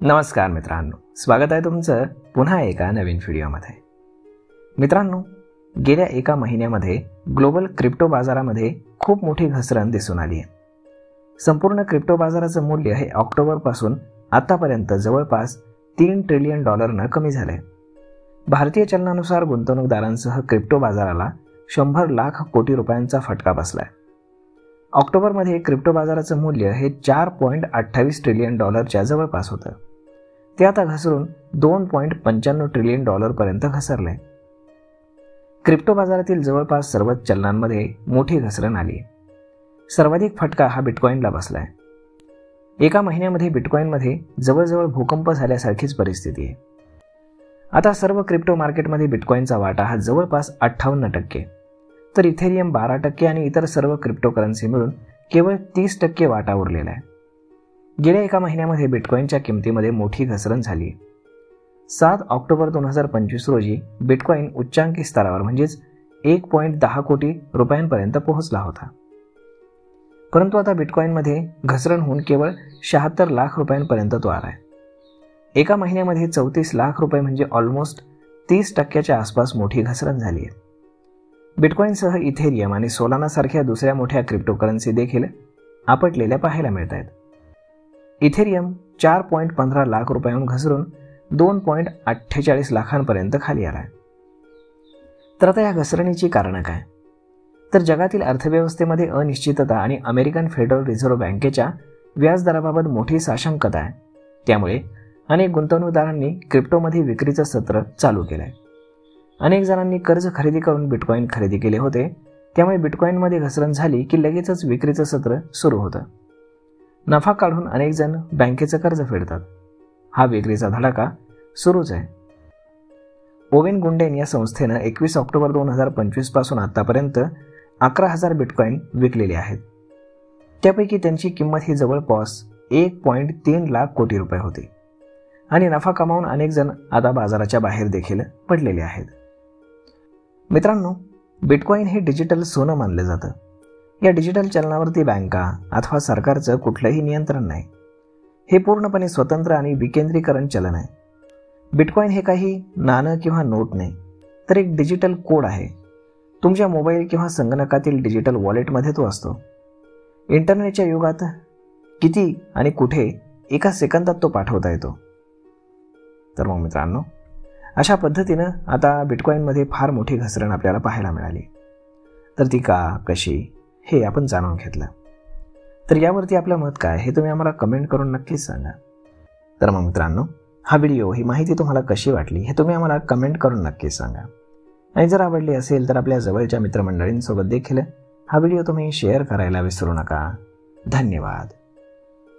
नमस्कार मित्रांनो, स्वागत आहे तुमचं पुन्हा एका नवीन व्हिडिओमध्ये. मित्रांनो, गेल्या एका महिन्यामध्ये ग्लोबल क्रिप्टो बाजारामध्ये खूप मोठी घसरण दिसून आली आहे. संपूर्ण क्रिप्टो बाजाराचं मूल्य हे ऑक्टोबरपासून आतापर्यंत जवळपास $3 ट्रिलियन कमी झाले. भारतीय चलनानुसार गुंतवणूकदारांसह क्रिप्टो बाजाराला 100 लाख कोटी रुपयांचा फटका बसलाय. ऑक्टोबरमध्ये क्रिप्टो बाजाराचं मूल्य हे $4.28 ट्रिलियन जवळपास होतं. ते आता घसरून $2.95 ट्रिलियन पर्यंत घसरले. क्रिप्टो बाजारातील जवळपास सर्वच चलनांमध्ये मोठी घसरण आली. सर्वाधिक फटका हा बिटकॉईनला बसलाय. एका महिन्यामध्ये बिटकॉईनमध्ये जवळजवळ भूकंप झाल्यासारखीच परिस्थिती आहे. आता सर्व क्रिप्टो मार्केटमध्ये बिटकॉईनचा वाटा हा जवळपास 58%, तर इथेरियम 12% आणि इतर सर्व क्रिप्टो करन्सी मिळून केवळ 30% वाटा उरलेला आहे. गेल्या एका महिन्यामध्ये बिटकॉईनच्या किमतीमध्ये मोठी घसरण झाली. 7 ऑक्टोबर 2025 रोजी बिटकॉईन उच्चांकी स्तरावर म्हणजेच 1.10 कोटी रुपयांपर्यंत पोहोचला होता. परंतु आता बिटकॉईनमध्ये घसरण होऊन केवळ 76 लाख रुपयांपर्यंत तो आला आहे. एका महिन्यामध्ये 34 लाख रुपये म्हणजे ऑलमोस्ट 30% आसपास मोठी घसरण झाली आहे. बिटकॉईनसह इथेरियम आणि सोलाना सारख्या दुसऱ्या मोठ्या क्रिप्टो करन्सी देखील आपटलेल्या पाहायला मिळत आहेत. इथेरियम 4.15 लाख रुपयांहून घसरून 2.48 लाखांपर्यंत खाली आला आहे. तर आता या घसरणीची कारणं काय? तर जगातील अर्थव्यवस्थेमध्ये अनिश्चितता आणि अमेरिकन फेडरल रिझर्व्ह बँकेच्या व्याजदराबाबत मोठी साशंकता आहे. त्यामुळे अनेक गुंतवणूकदारांनी क्रिप्टोमध्ये विक्रीचं सत्र चालू केलं आहे. अनेक जणांनी कर्ज खरेदी करून बिटकॉईन खरेदी केले होते. त्यामुळे बिटकॉईनमध्ये घसरण झाली की लगेचच विक्रीचं सत्र सुरू होतं. नफा काढून अनेक जण बँकेचं कर्ज फेडतात. हा विक्रीचा धडाका सुरूच आहे. ओवेन गुंडेन या संस्थेनं 21 ऑक्टोबर 2025 पासून आतापर्यंत 11,000 बिटकॉईन विकलेले आहेत. त्यापैकी त्यांची किंमत ही जवळपास 1.3 लाख कोटी रुपये होती आणि नफा कमावून अनेक जण आता बाजाराच्या बाहेर देखील पडलेले आहेत. मित्रांनो, बिटकॉईन हे डिजिटल सोनं मानलं जातं. या डिजिटल चलनावरती बँका अथवा सरकारचं कुठलंही नियंत्रण नाही. हे पूर्णपणे स्वतंत्र आणि विकेंद्रीकरण चलन आहे. बिटकॉईन हे काही नाणं किंवा नोट नाही, तर एक डिजिटल कोड आहे. तुमच्या मोबाईल किंवा संगणकातील डिजिटल वॉलेटमध्ये तो असतो. इंटरनेटच्या युगात किती आणि कुठे एका सेकंदात तो पाठवता येतो. तर मग मित्रांनो, अशा पद्धतीनं आता बिटकॉईनमध्ये फार मोठी घसरण आपल्याला पाहायला मिळाली. तर ती का, कशी, हे आपण जाणून घेतलं. तर यावरती आपलं मत काय हे तुम्ही आम्हाला कमेंट करून नक्कीच सांगा. तर मग मित्रांनो, हा व्हिडिओ, ही माहिती तुम्हाला कशी वाटली हे तुम्ही आम्हाला कमेंट करून नक्कीच सांगा. आणि जर आवडली असेल तर आपल्या जवळच्या मित्रमंडळींसोबत देखील हा व्हिडिओ तुम्ही शेअर करायला विसरू नका. धन्यवाद.